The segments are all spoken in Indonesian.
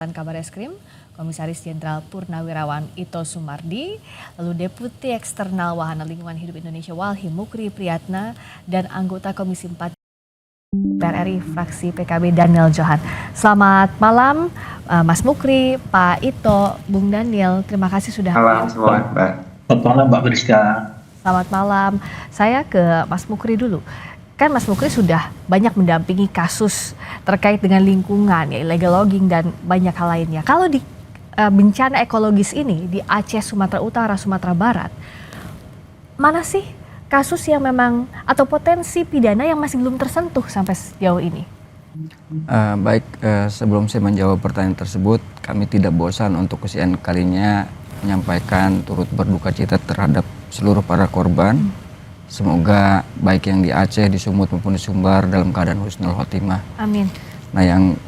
Kabar Eskrim, Komisaris Jenderal Purnawirawan Ito Sumardi, lalu Deputi Eksternal Wahana Lingkungan Hidup Indonesia Walhi Mukri Priyatna, dan anggota Komisi 4 DPR RI fraksi PKB Daniel Johan. Selamat malam Mas Mukri, Pak Ito, Bung Daniel, terima kasih sudah Malam semua, Mbak. Selamat malam Mbak Friska. Selamat malam, saya ke Mas Mukri dulu. Kan Mas Mukri sudah banyak mendampingi kasus terkait dengan lingkungan, ya, illegal logging dan banyak hal lainnya. Kalau di bencana ekologis ini di Aceh, Sumatera Utara, Sumatera Barat, mana sih kasus yang memang atau potensi pidana yang masih belum tersentuh sampai sejauh ini? Sebelum saya menjawab pertanyaan tersebut, kami tidak bosan untuk kesekian kalinya menyampaikan turut berduka cita terhadap seluruh para korban. Semoga baik yang di Aceh, di Sumut maupun di Sumbar dalam keadaan husnul khotimah. Amin. Nah, yang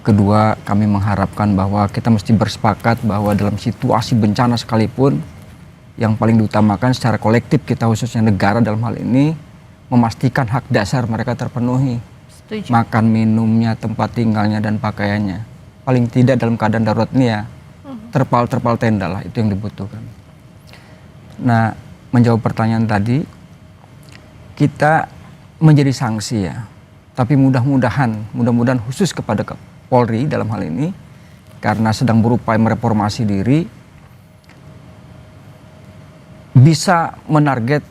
kedua, kami mengharapkan bahwa kita mesti bersepakat bahwa dalam situasi bencana sekalipun, yang paling diutamakan secara kolektif kita, khususnya negara dalam hal ini, memastikan hak dasar mereka terpenuhi. Setuju. Makan, minumnya, tempat tinggalnya, dan pakaiannya. Paling tidak dalam keadaan darurat ini ya, terpal tenda lah, itu yang dibutuhkan. Nah, menjawab pertanyaan tadi, kita menjadi sanksi ya, tapi mudah-mudahan khusus kepada Polri dalam hal ini, karena sedang berupaya mereformasi diri, bisa menarget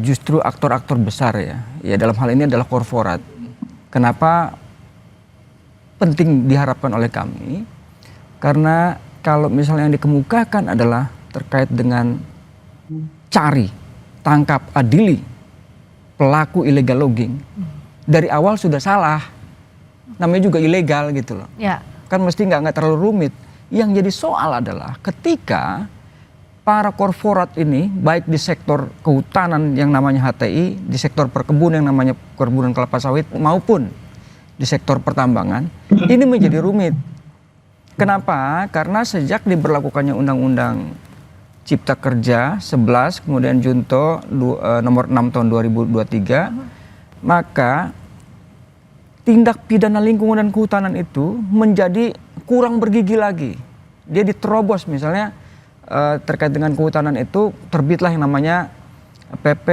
justru aktor-aktor besar ya dalam hal ini adalah korporat. Kenapa penting diharapkan oleh kami? Karena kalau misalnya yang dikemukakan adalah terkait dengan cari, tangkap, adili pelaku illegal logging, dari awal sudah salah, namanya juga ilegal gitu loh. Ya. Kan mesti nggak terlalu rumit. Yang jadi soal adalah ketika para korporat ini, baik di sektor kehutanan yang namanya HTI, di sektor perkebunan yang namanya perkebunan kelapa sawit, maupun di sektor pertambangan, ini menjadi rumit. Kenapa? Karena sejak diberlakukannya Undang-Undang Cipta Kerja 11, kemudian Junto nomor 6 tahun 2023, maka tindak pidana lingkungan dan kehutanan itu menjadi kurang bergigi lagi. Dia diterobos, misalnya terkait dengan kehutanan itu terbitlah yang namanya PP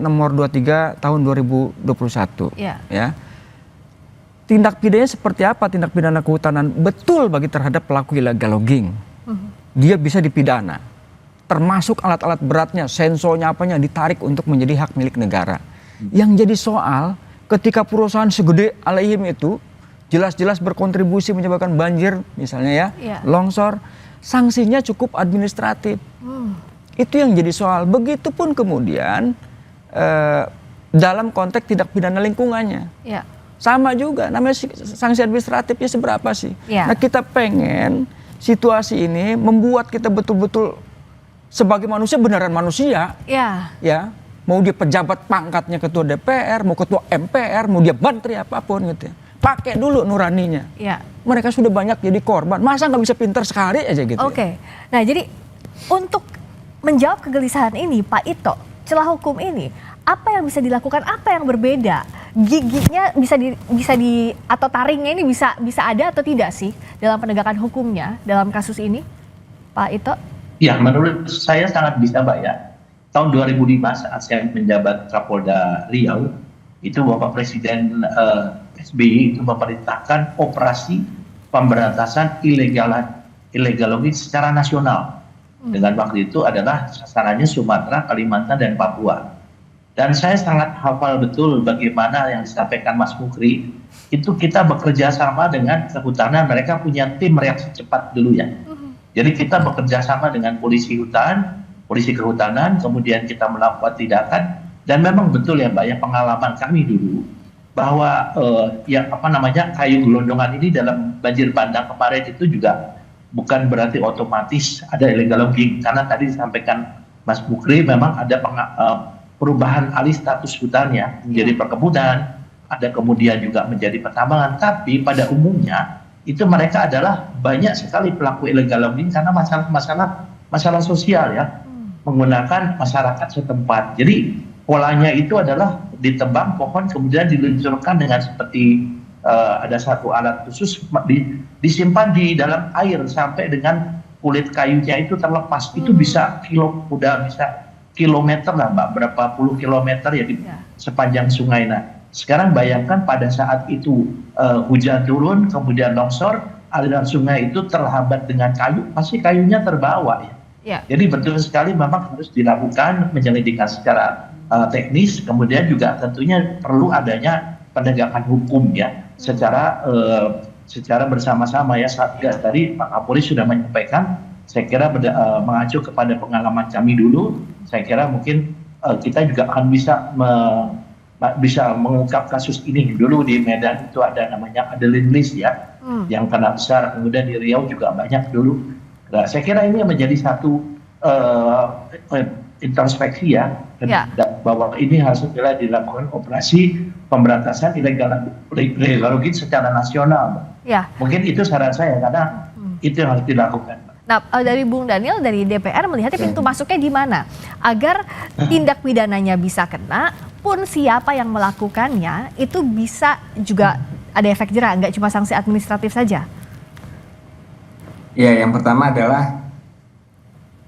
nomor 23 tahun 2021. Ya. Tindak pidananya seperti apa tindak pidana kehutanan? Betul bagi terhadap pelaku illegal logging. Dia bisa dipidana. Termasuk alat-alat beratnya, sensornya apanya ditarik untuk menjadi hak milik negara. Yang jadi soal ketika perusahaan segede Al-Aim itu jelas-jelas berkontribusi menyebabkan banjir misalnya ya, longsor, sanksinya cukup administratif. Itu yang jadi soal. Begitupun kemudian dalam konteks tindak pidana lingkungannya. Ya. Sama juga, namanya sanksi administratifnya seberapa sih? Ya. Nah, kita pengen situasi ini membuat kita betul-betul sebagai manusia beneran manusia, ya, mau dia pejabat pangkatnya ketua DPR, mau ketua MPR, mau dia menteri apapun gitu ya, pakai dulu nuraninya. Ya. Mereka sudah banyak jadi korban, masa nggak bisa pinter sekali aja gitu. Oke. Nah, jadi untuk menjawab kegelisahan ini, Pak Ito, celah hukum ini, apa yang bisa dilakukan, apa yang berbeda? Giginya bisa di atau taringnya ini bisa ada atau tidak sih dalam penegakan hukumnya dalam kasus ini, Pak Ito? Ya, menurut saya sangat bisa, Mbak ya. Tahun 2005 saat saya menjabat Kapolda Riau, itu Bapak Presiden SBY itu memerintahkan operasi pemberantasan illegal logging secara nasional. Dengan waktu itu adalah sasarannya Sumatera, Kalimantan, dan Papua. Dan saya sangat hafal betul bagaimana yang disampaikan Mas Mukri. Itu kita bekerja sama dengan kehutanan, mereka punya tim reaksi cepat dulu ya. Jadi kita bekerja sama dengan polisi hutan, polisi kehutanan, kemudian kita melakukan tindakan, dan memang betul ya Mbak ya, pengalaman kami dulu bahwa kayu gelondongan ini dalam banjir bandang kemarin itu juga bukan berarti otomatis ada illegal logging, karena tadi disampaikan Mas Mukri memang ada perubahan alih status hutannya menjadi perkebunan, ada kemudian juga menjadi pertambangan, tapi pada umumnya itu mereka adalah banyak sekali pelaku illegal logging karena masalah sosial ya, menggunakan masyarakat setempat. Jadi polanya itu adalah ditebang pohon kemudian diluncurkan dengan seperti ada satu alat khusus disimpan di dalam air sampai dengan kulit kayunya itu terlepas. Itu bisa bisa kilometer lah Mbak, berapa puluh kilometer ya di sepanjang sungai. Nah, sekarang bayangkan pada saat itu hujan turun, kemudian longsor, aliran sungai itu terhambat dengan kayu, pasti kayunya terbawa ya. Jadi betul sekali memang harus dilakukan penyelidikan secara teknis, kemudian juga tentunya perlu adanya penegakan hukum ya, secara bersama-sama ya. Satgas tadi Pak Kapolri sudah menyampaikan, saya kira mengacu kepada pengalaman kami dulu, saya kira mungkin kita juga akan bisa mengungkap kasus ini. Dulu di Medan itu ada namanya Adeline Lis ya, yang kena besar, kemudian di Riau juga banyak dulu. Nah, saya kira ini menjadi satu introspeksi ya, bahwa ini harus segera dilakukan operasi pemberantasan illegal logging secara nasional. Mungkin itu saran saya, karena itu yang harus dilakukan. Nah, dari Bung Daniel dari DPR melihatnya pintu masuknya di mana agar tindak pidananya bisa kena, pun siapa yang melakukannya itu bisa juga ada efek jera, nggak cuma sanksi administratif saja. Ya, yang pertama adalah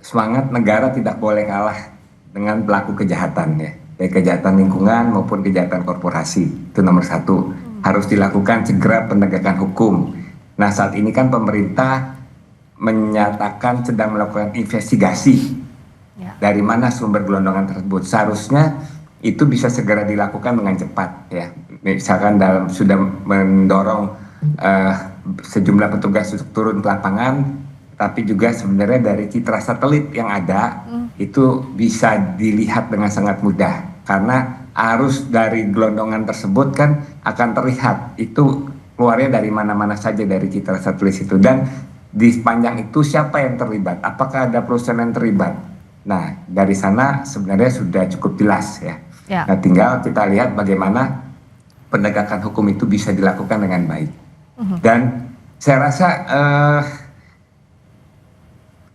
semangat negara tidak boleh kalah dengan pelaku kejahatan ya, baik kejahatan lingkungan maupun kejahatan korporasi. Itu nomor satu, harus dilakukan segera penegakan hukum. Nah, saat ini kan pemerintah menyatakan sedang melakukan investigasi dari mana sumber gelondongan tersebut. Seharusnya itu bisa segera dilakukan dengan cepat ya. Misalkan sudah mendorong sejumlah petugas untuk turun ke lapangan, tapi juga sebenarnya dari citra satelit yang ada itu bisa dilihat dengan sangat mudah, karena arus dari gelondongan tersebut kan akan terlihat itu keluarnya dari mana-mana saja dari citra satelit itu, dan di sepanjang itu siapa yang terlibat, apakah ada perusahaan yang terlibat. Nah, dari sana sebenarnya sudah cukup jelas ya. Nah, tinggal kita lihat bagaimana penegakan hukum itu bisa dilakukan dengan baik. Dan saya rasa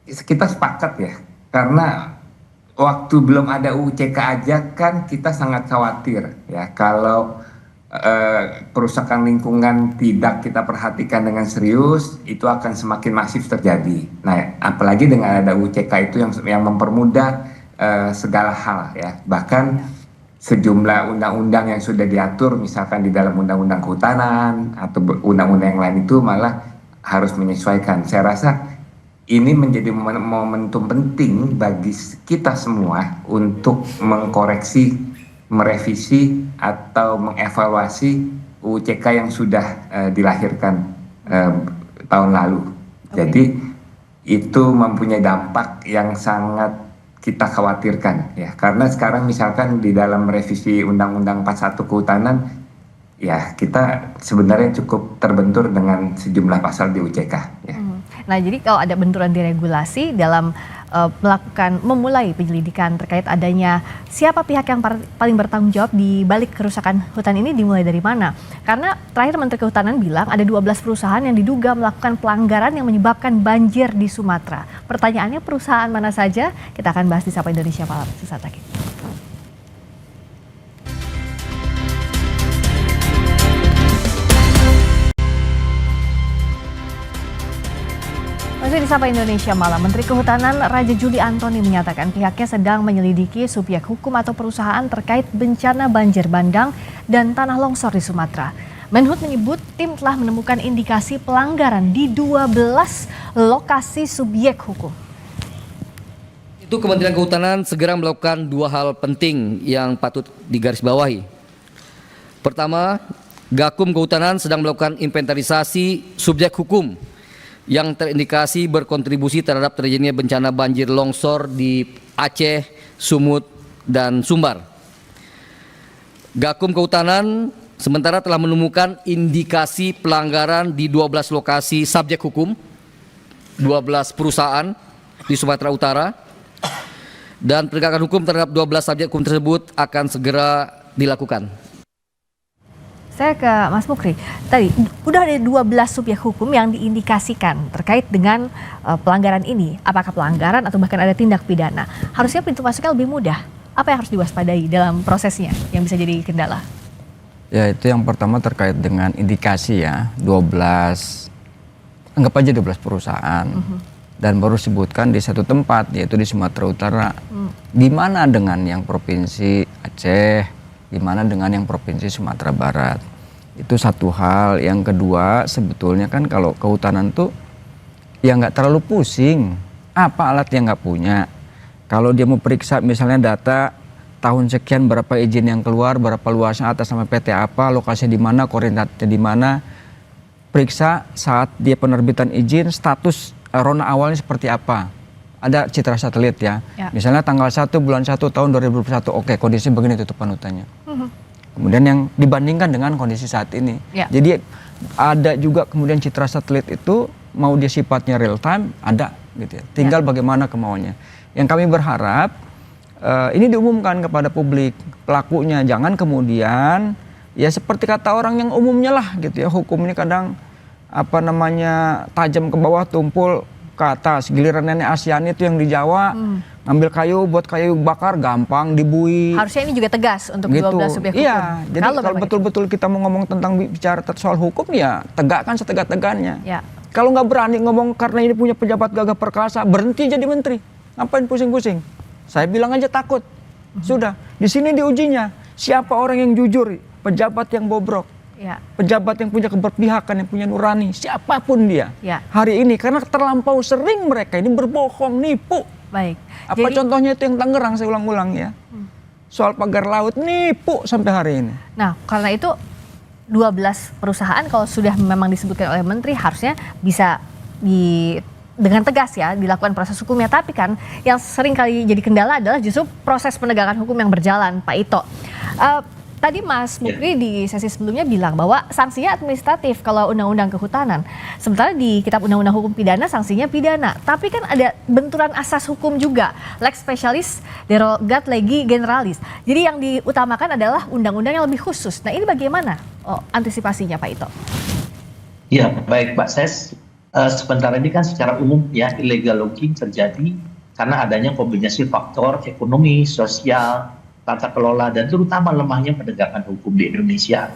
kita sepakat ya, karena waktu belum ada UU CK aja kan kita sangat khawatir ya, kalau perusakan lingkungan tidak kita perhatikan dengan serius, itu akan semakin masif terjadi. Nah, apalagi dengan ada UU CK itu yang mempermudah segala hal ya, bahkan sejumlah undang-undang yang sudah diatur misalkan di dalam undang-undang kehutanan atau undang-undang yang lain itu malah harus menyesuaikan. Saya rasa ini menjadi momentum penting bagi kita semua untuk mengkoreksi, merevisi atau mengevaluasi UU CK yang sudah dilahirkan tahun lalu. Jadi itu mempunyai dampak yang sangat kita khawatirkan ya, karena sekarang misalkan di dalam revisi Undang-Undang 41 Kehutanan ya, kita sebenarnya cukup terbentur dengan sejumlah pasal di UU CK ya. Nah, jadi kalau ada benturan di regulasi dalam memulai penyelidikan terkait adanya siapa pihak yang paling bertanggung jawab di balik kerusakan hutan ini dimulai dari mana? Karena terakhir Menteri Kehutanan bilang ada 12 perusahaan yang diduga melakukan pelanggaran yang menyebabkan banjir di Sumatera. Pertanyaannya, perusahaan mana saja? Kita akan bahas di Sapa Indonesia Malam sesaat lagi. Masih di Sapa Indonesia Malam, Menteri Kehutanan Raja Juli Antoni menyatakan pihaknya sedang menyelidiki subjek hukum atau perusahaan terkait bencana banjir bandang dan tanah longsor di Sumatera. Menhub menyebut tim telah menemukan indikasi pelanggaran di 12 lokasi subjek hukum. Itu Kementerian Kehutanan segera melakukan dua hal penting yang patut digarisbawahi. Pertama, Gakum Kehutanan sedang melakukan inventarisasi subjek hukum yang terindikasi berkontribusi terhadap terjadinya bencana banjir longsor di Aceh, Sumut, dan Sumbar. Gakum Kehutanan sementara telah menemukan indikasi pelanggaran di 12 lokasi subjek hukum, 12 perusahaan di Sumatera Utara, dan penegakan hukum terhadap 12 subjek hukum tersebut akan segera dilakukan. Saya ke Mas Mukri, tadi udah ada 12 subjek hukum yang diindikasikan terkait dengan pelanggaran ini. Apakah pelanggaran atau bahkan ada tindak pidana? Harusnya pintu masuknya lebih mudah. Apa yang harus diwaspadai dalam prosesnya yang bisa jadi kendala? Ya, itu yang pertama terkait dengan indikasi ya, 12, anggap aja 12 perusahaan. Dan baru sebutkan di satu tempat, yaitu di Sumatera Utara. Gimana dengan yang Provinsi Aceh, gimana dengan yang Provinsi Sumatera Barat. Itu satu hal. Yang kedua, sebetulnya kan kalau kehutanan tuh ya nggak terlalu pusing. Apa alat yang nggak punya. Kalau dia mau periksa misalnya data tahun sekian berapa izin yang keluar, berapa luasnya atas nama PT apa, lokasi di mana, koordinatnya di mana. Periksa saat dia penerbitan izin, status rona awalnya seperti apa. Ada citra satelit ya. Misalnya tanggal 1 bulan 1 tahun 2021, oke kondisi begini tutup panutannya. Kemudian yang dibandingkan dengan kondisi saat ini. Jadi ada juga kemudian citra satelit itu mau dia sifatnya real time, ada gitu ya. Tinggal bagaimana kemauannya. Yang kami berharap ini diumumkan kepada publik pelakunya, jangan kemudian ya seperti kata orang yang umumnya lah gitu ya, hukum ini kadang apa namanya tajam ke bawah tumpul ke atas. Giliran nenek Asiani itu yang di Jawa ngambil kayu buat kayu bakar gampang dibui. Harusnya ini juga tegas untuk gitu. 12 subjek hukum. Iya, jadi kalau betul-betul kita mau ngomong tentang bicara soal hukum ya tegakkan setegak-tegaknya. Kalau nggak berani ngomong karena ini punya pejabat gagah perkasa, berhenti jadi menteri. Ngapain pusing-pusing? Saya bilang aja takut. Sudah, di sini diujinya. Siapa orang yang jujur, pejabat yang bobrok, pejabat yang punya keberpihakan, yang punya nurani, siapapun dia. Hari ini, karena terlampau sering mereka ini berbohong, nipu. Baik. Apa contohnya itu yang Tangerang, saya ulang-ulang ya. Soal pagar laut, nipu sampai hari ini. Nah, karena itu 12 perusahaan kalau sudah memang disebutkan oleh Menteri harusnya bisa dengan tegas ya dilakukan proses hukumnya. Tapi kan yang sering kali jadi kendala adalah justru proses penegakan hukum yang berjalan, Pak Ito. Tadi Mas Mukri di sesi sebelumnya bilang bahwa sanksinya administratif kalau undang-undang kehutanan. Sementara di Kitab Undang-Undang Hukum Pidana sanksinya pidana. Tapi kan ada benturan asas hukum juga. Lex specialis, derogat legi generalis. Jadi yang diutamakan adalah undang-undang yang lebih khusus. Nah ini bagaimana antisipasinya Pak Ito? Ya baik Pak Ses. Sementara ini kan secara umum ya illegal logging terjadi karena adanya kombinasi faktor ekonomi, sosial, tata kelola dan terutama lemahnya penegakan hukum di Indonesia.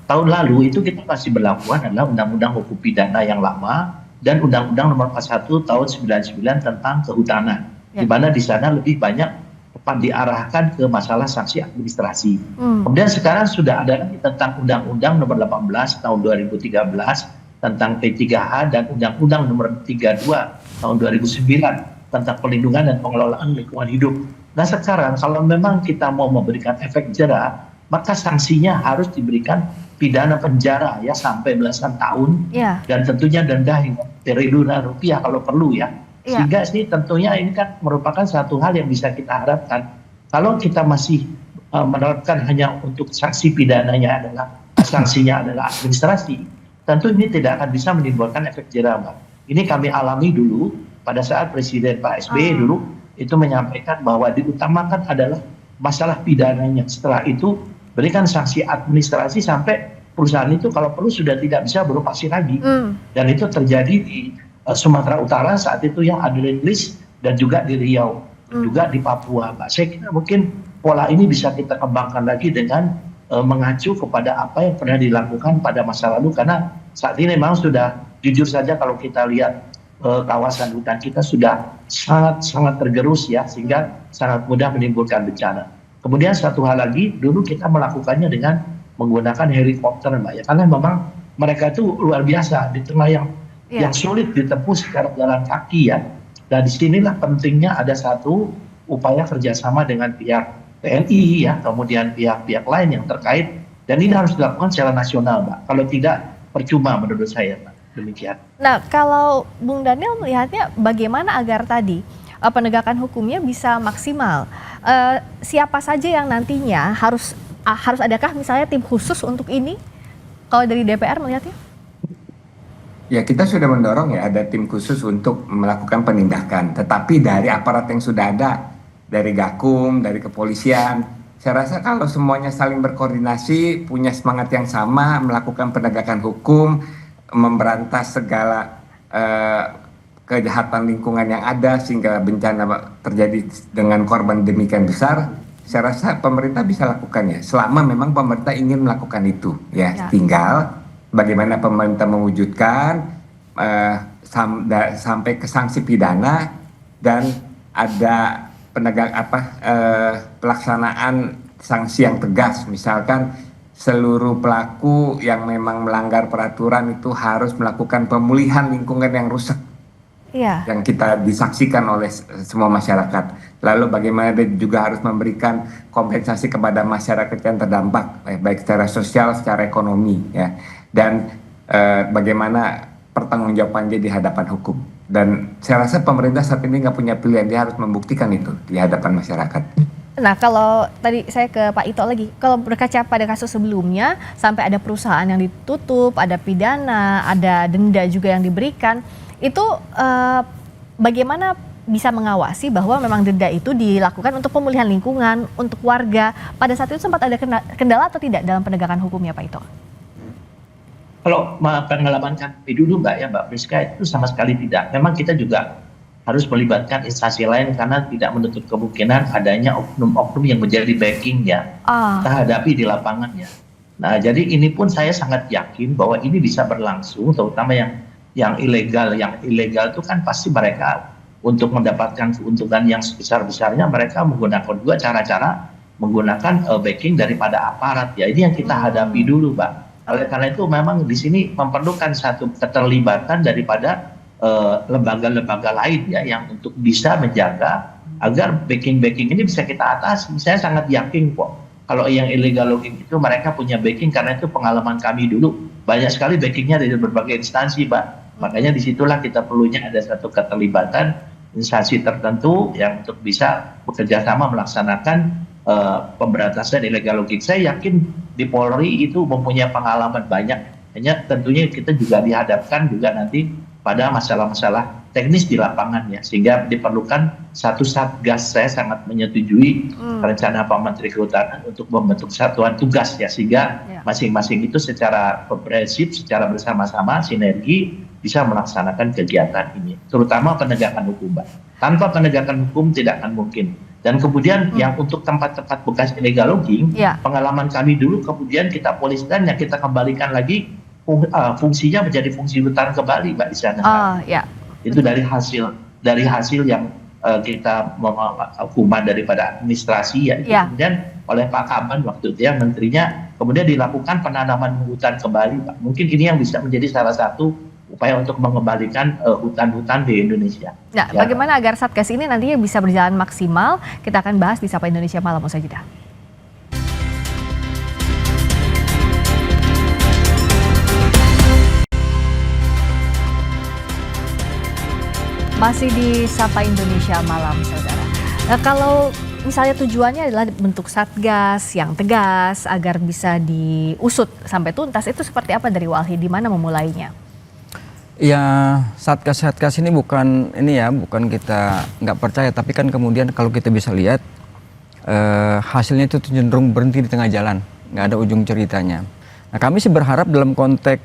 Tahun lalu itu kita masih berlakukan adalah Undang-Undang Hukum Pidana yang lama dan Undang-Undang Nomor 41 Tahun 99 tentang kehutanan, di mana di sana lebih banyak tepat diarahkan ke masalah sanksi administrasi. Kemudian sekarang sudah ada lagi tentang Undang-Undang Nomor 18 Tahun 2013 tentang P3H dan Undang-Undang Nomor 32 Tahun 2009 tentang pelindungan dan pengelolaan lingkungan hidup. Nah sekarang kalau memang kita mau memberikan efek jera, maka sanksinya harus diberikan pidana penjara ya sampai belasan tahun dan tentunya denda hingga triliunan rupiah kalau perlu ya. Sehingga sih tentunya ini kan merupakan satu hal yang bisa kita harapkan. Kalau kita masih menerapkan hanya untuk sanksi pidananya adalah sanksinya adalah administrasi, tentu ini tidak akan bisa menimbulkan efek jera, Mbak. Ini kami alami dulu pada saat Presiden Pak SBY dulu itu menyampaikan bahwa diutamakan adalah masalah pidananya. Setelah itu berikan sanksi administrasi sampai perusahaan itu kalau perlu sudah tidak bisa beroperasi lagi. Dan itu terjadi di Sumatera Utara saat itu yang ada di list dan juga di Riau, juga di Papua, Mbak. Saya kira mungkin pola ini bisa kita kembangkan lagi dengan mengacu kepada apa yang pernah dilakukan pada masa lalu, karena saat ini memang sudah jujur saja kalau kita lihat kawasan hutan kita sudah sangat tergerus ya, sehingga sangat mudah menimbulkan bencana. Kemudian satu hal lagi, dulu kita melakukannya dengan menggunakan helikopter, Mbak ya, karena memang mereka itu luar biasa di tengah yang sulit ditempuh secara jalan kaki ya. Dan disinilah pentingnya ada satu upaya kerjasama dengan pihak TNI ya, kemudian pihak-pihak lain yang terkait, dan ini harus dilakukan secara nasional, Mbak. Kalau tidak percuma menurut saya, Mbak. Demikian. Nah, kalau Bung Daniel melihatnya bagaimana agar tadi penegakan hukumnya bisa maksimal? Siapa saja yang nantinya harus adakah misalnya tim khusus untuk ini? Kalau dari DPR melihatnya? Ya, kita sudah mendorong ya ada tim khusus untuk melakukan penindakan. Tetapi dari aparat yang sudah ada, dari Gakum, dari kepolisian, saya rasa kalau semuanya saling berkoordinasi, punya semangat yang sama, melakukan penegakan hukum, memberantas segala kejahatan lingkungan yang ada sehingga bencana terjadi dengan korban demikian besar, saya rasa pemerintah bisa lakukannya selama memang pemerintah ingin melakukan itu ya. Ya. Tinggal bagaimana pemerintah mewujudkan sampai ke sanksi pidana dan ada pelaksanaan sanksi yang tegas. Misalkan seluruh pelaku yang memang melanggar peraturan itu harus melakukan pemulihan lingkungan yang rusak Iya. yang kita disaksikan oleh semua masyarakat. Lalu bagaimana dia juga harus memberikan kompensasi kepada masyarakat yang terdampak, baik secara sosial, secara ekonomi, ya. Dan bagaimana pertanggungjawabannya di hadapan hukum. Dan saya rasa pemerintah saat ini nggak punya pilihan, dia harus membuktikan itu di hadapan masyarakat. Nah, kalau tadi saya ke Pak Ito lagi, kalau berkaca pada kasus sebelumnya, sampai ada perusahaan yang ditutup, ada pidana, ada denda juga yang diberikan, itu bagaimana bisa mengawasi bahwa memang denda itu dilakukan untuk pemulihan lingkungan, untuk warga? Pada saat itu sempat ada kendala atau tidak dalam penegakan hukumnya, Pak Ito? Kalau pengalaman kami dulu Mbak Priska, itu sama sekali tidak. Memang kita juga harus melibatkan instansi lain karena tidak menutup kemungkinan adanya oknum-oknum yang menjadi backing ya kita hadapi di lapangan ya. Nah, jadi ini pun saya sangat yakin bahwa ini bisa berlangsung, terutama yang ilegal. Yang ilegal itu kan pasti mereka untuk mendapatkan keuntungan yang sebesar-besarnya mereka menggunakan juga cara-cara menggunakan backing daripada aparat ya. Ini yang kita hadapi dulu, Mbak. Oleh karena itu memang di sini memerlukan satu keterlibatan daripada lembaga-lembaga lain ya yang untuk bisa menjaga agar backing ini bisa kita atasi. Saya sangat yakin kok kalau yang illegal logging itu mereka punya backing, karena itu pengalaman kami dulu banyak sekali backingnya dari berbagai instansi, Mbak. Makanya disitulah kita perlunya ada satu keterlibatan instansi tertentu yang untuk bisa bekerja sama melaksanakan pemberantasan illegal logging. Saya yakin di Polri itu mempunyai pengalaman banyak. Hanya tentunya kita juga dihadapkan juga nanti pada masalah-masalah teknis di lapangan ya, sehingga diperlukan satu satgas. Saya sangat menyetujui rencana Pak Menteri Kehutanan untuk membentuk satuan tugas ya, sehingga masing-masing itu secara komprehensif, secara bersama-sama sinergi bisa melaksanakan kegiatan ini, terutama penegakan hukum, Mbak. Tanpa penegakan hukum tidak akan mungkin. Dan kemudian yang untuk tempat-tempat bekas illegal logging, pengalaman kami dulu kemudian kita poliskan, yang kita kembalikan lagi fungsinya menjadi fungsi hutan kembali, Mbak, di sana. Itu dari hasil yang kita hukuman daripada administrasi ya. Kemudian oleh Pak Kaban waktu itu ya menterinya, kemudian dilakukan penanaman hutan kembali, Pak. Mungkin ini yang bisa menjadi salah satu upaya untuk mengembalikan hutan-hutan di Indonesia. Nah, bagaimana agar Satgas ini nantinya bisa berjalan maksimal? Kita akan bahas di Sapa Indonesia Malam usai jeda. Masih di Sapa Indonesia Malam, saudara. Nah, kalau misalnya tujuannya adalah bentuk Satgas yang tegas agar bisa diusut sampai tuntas, itu seperti apa dari Walhi? Di mana memulainya? Ya, Satgas ini bukan kita nggak percaya, tapi kan kemudian kalau kita bisa lihat hasilnya itu cenderung berhenti di tengah jalan, nggak ada ujung ceritanya. Nah, kami sih berharap dalam konteks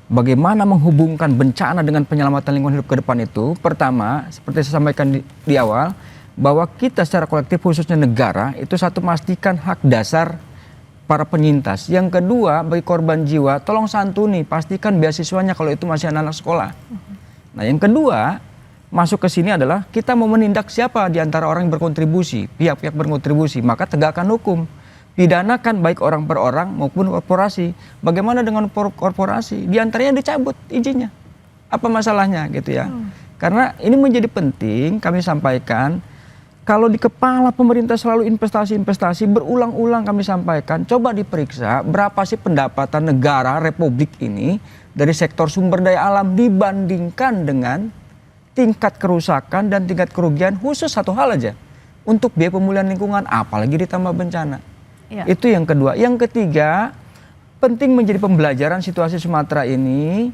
bagaimana menghubungkan bencana dengan penyelamatan lingkungan hidup ke depan itu, pertama, seperti saya sampaikan di awal, bahwa kita secara kolektif khususnya negara itu satu, memastikan hak dasar para penyintas. Yang kedua, bagi korban jiwa, tolong santuni, pastikan beasiswanya kalau itu masih anak-anak sekolah. Nah, yang kedua, masuk ke sini adalah kita mau menindak siapa di antara orang yang berkontribusi, pihak-pihak berkontribusi, maka tegakkan hukum. Pidanakan baik orang per orang maupun korporasi. Bagaimana dengan korporasi? Di antaranya dicabut izinnya. Apa masalahnya gitu ya? Karena ini menjadi penting kami sampaikan. Kalau di kepala pemerintah selalu investasi, berulang-ulang kami sampaikan, coba diperiksa berapa sih pendapatan negara Republik ini dari sektor sumber daya alam dibandingkan dengan tingkat kerusakan dan tingkat kerugian, khusus satu hal aja, untuk biaya pemulihan lingkungan, apalagi ditambah bencana. Itu yang kedua. Yang ketiga, penting menjadi pembelajaran situasi Sumatera ini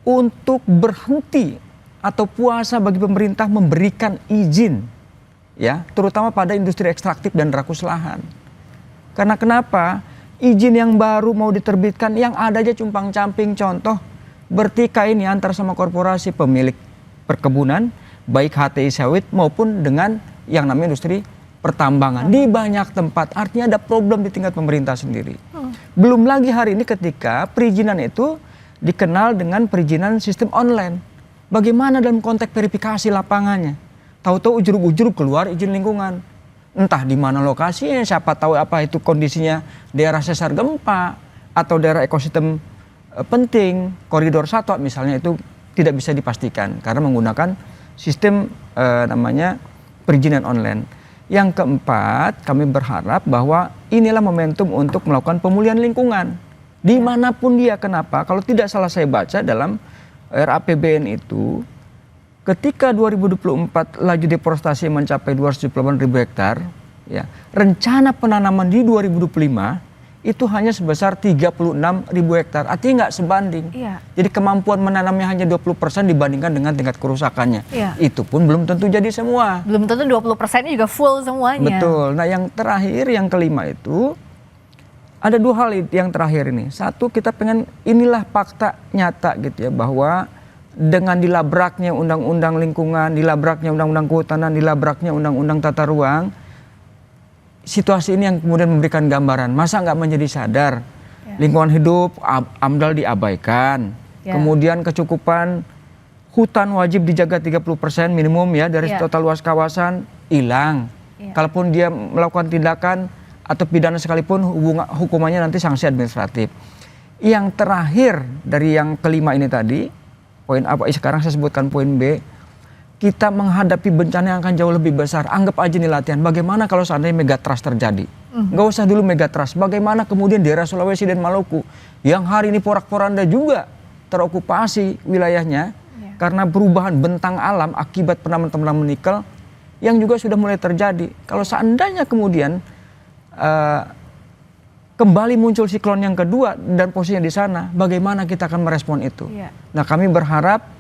untuk berhenti atau puasa bagi pemerintah memberikan izin, ya, terutama pada industri ekstraktif dan rakus lahan. Karena kenapa? Izin yang baru mau diterbitkan, yang ada aja cumpang-camping. Contoh, bertikai ini antar sama korporasi pemilik perkebunan, baik HTI sawit maupun dengan yang namanya industri pertambangan di banyak tempat. Artinya ada problem di tingkat pemerintah sendiri. Belum lagi hari ini ketika perizinan itu dikenal dengan perizinan sistem online. Bagaimana dalam konteks verifikasi lapangannya? Tahu-tahu ujuk-ujuk keluar izin lingkungan. Entah di mana lokasinya, siapa tahu apa itu kondisinya daerah sesar gempa atau daerah ekosistem penting, koridor satwa misalnya, itu tidak bisa dipastikan karena menggunakan sistem namanya perizinan online. Yang keempat, kami berharap bahwa inilah momentum untuk melakukan pemulihan lingkungan dimanapun dia. Kenapa? Kalau tidak salah saya baca dalam RAPBN itu, ketika 2024 laju deforestasi mencapai 278.000 hektar, ya, rencana penanaman di 2025 itu hanya sebesar 36.000 hektar. Artinya nggak sebanding. Iya. Jadi kemampuan menanamnya hanya 20% dibandingkan dengan tingkat kerusakannya. Iya. Itu pun belum tentu jadi semua. Belum tentu 20%-nya juga full semuanya. Betul. Nah yang terakhir, yang kelima itu, ada dua hal yang terakhir ini. Satu, kita pengen, inilah fakta nyata gitu ya, bahwa dengan dilabraknya undang-undang lingkungan, dilabraknya undang-undang kehutanan, dilabraknya undang-undang tata ruang, situasi ini yang kemudian memberikan gambaran. Masa nggak menjadi sadar, lingkungan hidup AMDAL diabaikan, kemudian kecukupan hutan wajib dijaga 30% minimum ya dari total luas kawasan hilang. Kalaupun dia melakukan tindakan atau pidana sekalipun, hukumannya nanti sanksi administratif. Yang terakhir dari yang kelima ini tadi, poin apa? Sekarang saya sebutkan poin B. Kita menghadapi bencana yang akan jauh lebih besar. Anggap aja nih latihan. Bagaimana kalau seandainya megatrust terjadi? Nggak usah dulu megatrust. Bagaimana kemudian daerah Sulawesi dan Maluku yang hari ini porak-poranda juga terokupasi wilayahnya karena perubahan bentang alam akibat penanaman nikel yang juga sudah mulai terjadi. Kalau seandainya kemudian kembali muncul siklon yang kedua dan posisinya di sana, bagaimana kita akan merespon itu? Nah, kami berharap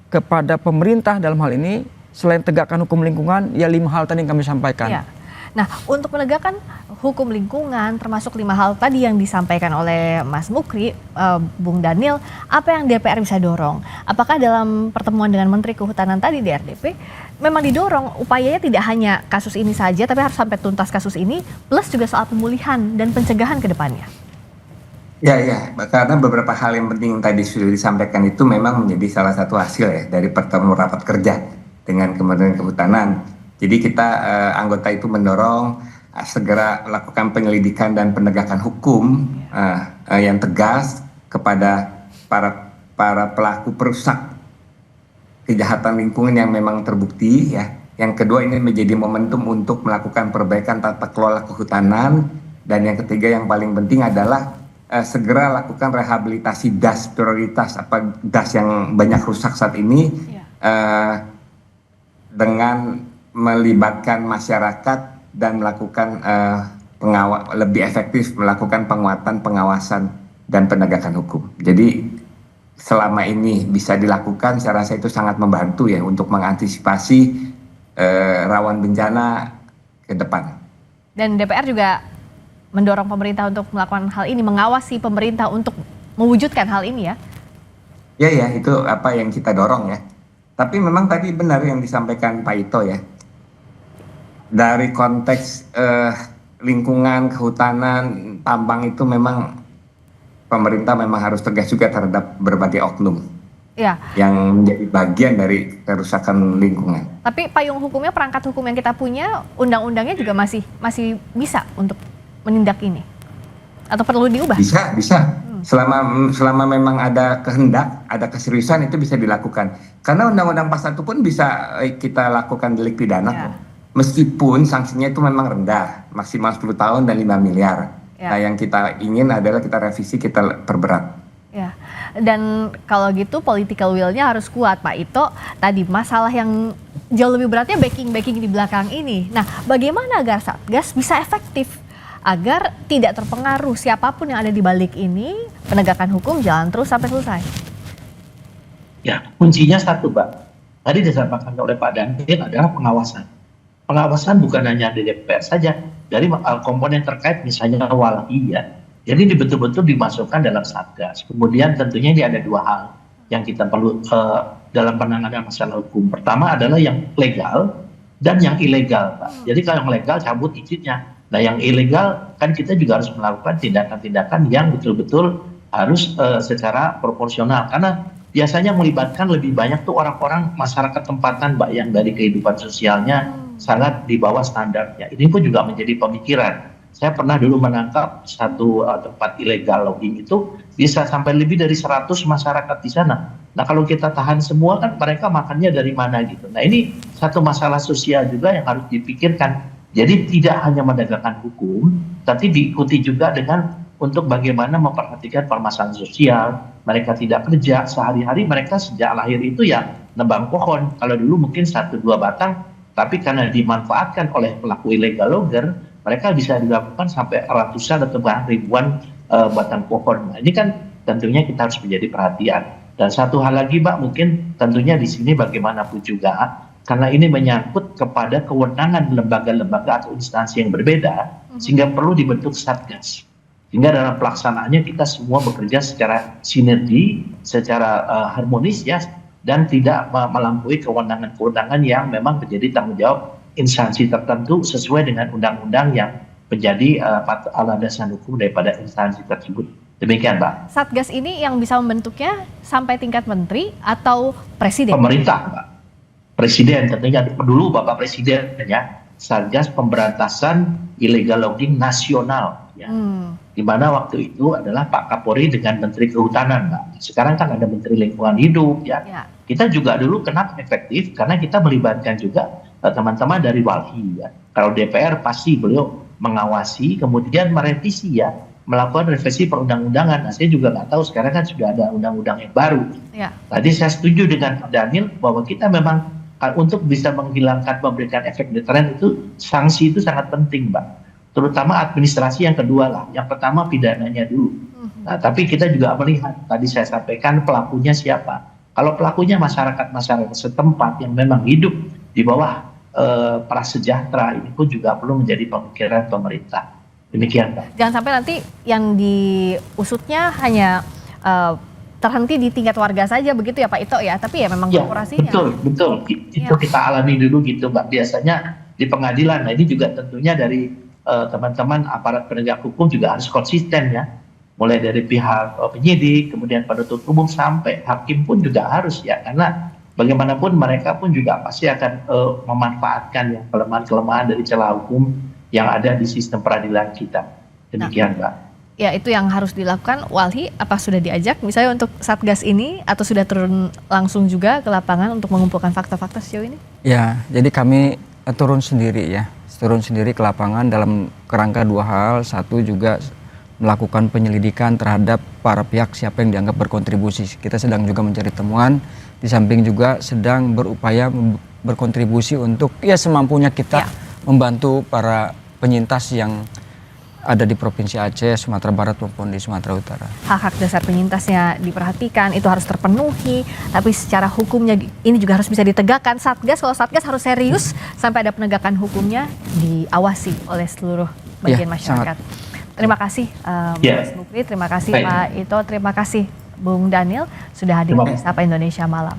kepada pemerintah dalam hal ini, selain tegakkan hukum lingkungan, ya 5 hal tadi yang kami sampaikan. Nah, untuk menegakkan hukum lingkungan, termasuk 5 hal tadi yang disampaikan oleh Mas Mukri, Bung Daniel, apa yang DPR bisa dorong? Apakah dalam pertemuan dengan Menteri Kehutanan tadi di RDP, memang didorong upayanya tidak hanya kasus ini saja, tapi harus sampai tuntas kasus ini, plus juga soal pemulihan dan pencegahan ke depannya? Ya, karena beberapa hal yang penting yang tadi sudah disampaikan itu memang menjadi salah satu hasil ya dari pertemuan rapat kerja dengan Kementerian Kehutanan. Jadi kita anggota itu mendorong segera lakukan penyelidikan dan penegakan hukum yang tegas kepada para pelaku perusak kejahatan lingkungan yang memang terbukti ya. Yang kedua, ini menjadi momentum untuk melakukan perbaikan tata kelola kehutanan, dan yang ketiga yang paling penting adalah segera lakukan rehabilitasi das prioritas, das yang banyak rusak saat ini, dengan melibatkan masyarakat dan melakukan lebih efektif melakukan penguatan pengawasan dan penegakan hukum. Jadi selama ini bisa dilakukan, saya rasa itu sangat membantu ya untuk mengantisipasi rawan bencana ke depan. Dan DPR juga mendorong pemerintah untuk melakukan hal ini, mengawasi pemerintah untuk mewujudkan hal ini ya? Ya, itu apa yang kita dorong ya. Tapi memang tadi benar yang disampaikan Pak Ito ya. Dari konteks lingkungan, kehutanan, tambang itu memang pemerintah memang harus tegas juga terhadap berbagai oknum yang menjadi bagian dari kerusakan lingkungan. Tapi payung hukumnya, perangkat hukum yang kita punya, undang-undangnya juga masih bisa untuk menindak ini? Atau perlu diubah? Bisa. Selama memang ada kehendak, ada keseriusan, itu bisa dilakukan. Karena undang-undang pasal itu pun bisa kita lakukan delik pidana. Meskipun sanksinya itu memang rendah, maksimal 10 tahun dan 5 miliar. Nah, yang kita ingin adalah kita revisi, kita perberat. Dan kalau gitu political will-nya harus kuat, Pak Ito. Tadi masalah yang jauh lebih beratnya backing di belakang ini. Nah, bagaimana agar Satgas bisa efektif agar tidak terpengaruh siapapun yang ada di balik ini, penegakan hukum jalan terus sampai selesai? Ya, kuncinya satu, Pak. Tadi disampaikan oleh Pak Daniel adalah pengawasan. Pengawasan bukan hanya di DPR saja, dari komponen terkait misalnya Walhi ya. Jadi ini betul-betul dimasukkan dalam Satgas. Kemudian tentunya ini ada 2 hal yang kita perlu dalam penanganan masalah hukum. Pertama adalah yang legal dan yang ilegal, Pak. Jadi kalau yang legal cabut izinnya. Nah, yang ilegal kan kita juga harus melakukan tindakan-tindakan yang betul-betul harus secara proporsional, karena biasanya melibatkan lebih banyak tuh orang-orang masyarakat tempatan, Mbak, yang dari kehidupan sosialnya sangat di bawah standarnya. Ini pun juga menjadi pemikiran. Saya pernah dulu menangkap satu tempat ilegal logging itu bisa sampai lebih dari 100 masyarakat di sana. Nah, kalau kita tahan semua kan mereka makannya dari mana gitu. Nah, ini satu masalah sosial juga yang harus dipikirkan. Jadi tidak hanya menegakkan hukum, tapi diikuti juga dengan untuk bagaimana memperhatikan permasalahan sosial. Mereka tidak kerja, sehari-hari mereka sejak lahir itu ya nebang pohon. Kalau dulu mungkin 1-2 batang, tapi karena dimanfaatkan oleh pelaku illegal logger, mereka bisa dilakukan sampai ratusan atau bahkan ribuan batang pohon. Nah, ini kan tentunya kita harus menjadi perhatian. Dan satu hal lagi, Mbak, mungkin tentunya di sini bagaimanapun juga, karena ini menyangkut kepada kewenangan lembaga-lembaga atau instansi yang berbeda, sehingga perlu dibentuk satgas. Sehingga dalam pelaksanaannya kita semua bekerja secara sinergi, secara harmonis ya, dan tidak melampaui kewenangan-kewenangan yang memang menjadi tanggung jawab instansi tertentu sesuai dengan undang-undang yang menjadi landasan hukum daripada instansi tersebut. Demikian, Pak. Satgas ini yang bisa membentuknya sampai tingkat menteri atau presiden? Pemerintah, Pak. Presiden tentunya dulu Bapak Presiden ya. Satgas Pemberantasan Illegal Logging Nasional ya. Di mana waktu itu adalah Pak Kapolri dengan Menteri Kehutanan, Mbak. Sekarang kan ada Menteri Lingkungan Hidup ya. Kita juga dulu kenapa efektif karena kita melibatkan juga teman-teman dari Walhi ya. Kalau DPR pasti beliau mengawasi, kemudian merevisi ya, melakukan revisi perundang-undangan. Nah, saya juga nggak tahu sekarang kan sudah ada undang-undang yang baru. Ya. Tadi saya setuju dengan Pak Daniel bahwa kita memang untuk bisa menghilangkan, memberikan efek deteren itu sanksi itu sangat penting, Mbak. Terutama administrasi yang kedua lah. Yang pertama pidananya dulu. Nah, tapi kita juga melihat tadi saya sampaikan pelakunya siapa. Kalau pelakunya masyarakat setempat yang memang hidup di bawah prasejahtera, ini pun juga perlu menjadi pemikiran pemerintah. Demikian, Pak. Jangan sampai nanti yang diusutnya hanya terhenti di tingkat warga saja begitu ya Pak Ito ya, tapi ya memang korporasinya. Betul. Itu kita alami dulu gitu, Mbak. Biasanya di pengadilan. Nah, ini juga tentunya dari teman-teman aparat penegak hukum juga harus konsisten ya. Mulai dari pihak penyidik, kemudian penuntut umum sampai hakim pun juga harus ya, karena bagaimanapun mereka pun juga pasti akan memanfaatkan yang kelemahan-kelemahan dari celah hukum yang ada di sistem peradilan kita. Demikian, Mbak. Ya, itu yang harus dilakukan. Walhi, apa sudah diajak misalnya untuk Satgas ini atau sudah turun langsung juga ke lapangan untuk mengumpulkan fakta-fakta sejauh ini? Ya, jadi kami turun sendiri ke lapangan dalam kerangka 2 hal. Satu juga melakukan penyelidikan terhadap para pihak siapa yang dianggap berkontribusi. Kita sedang juga mencari temuan, di samping juga sedang berupaya berkontribusi untuk ya semampunya kita membantu para penyintas yang ada di Provinsi Aceh, Sumatera Barat maupun di Sumatera Utara. Hak-hak dasar penyintasnya diperhatikan, itu harus terpenuhi, tapi secara hukumnya ini juga harus bisa ditegakkan. Satgas, kalau Satgas harus serius sampai ada penegakan hukumnya, diawasi oleh seluruh bagian masyarakat. Terima kasih Mas Mukri, terima kasih Pak Ito, terima kasih Bung Daniel sudah hadir di Sapa Indonesia Malam.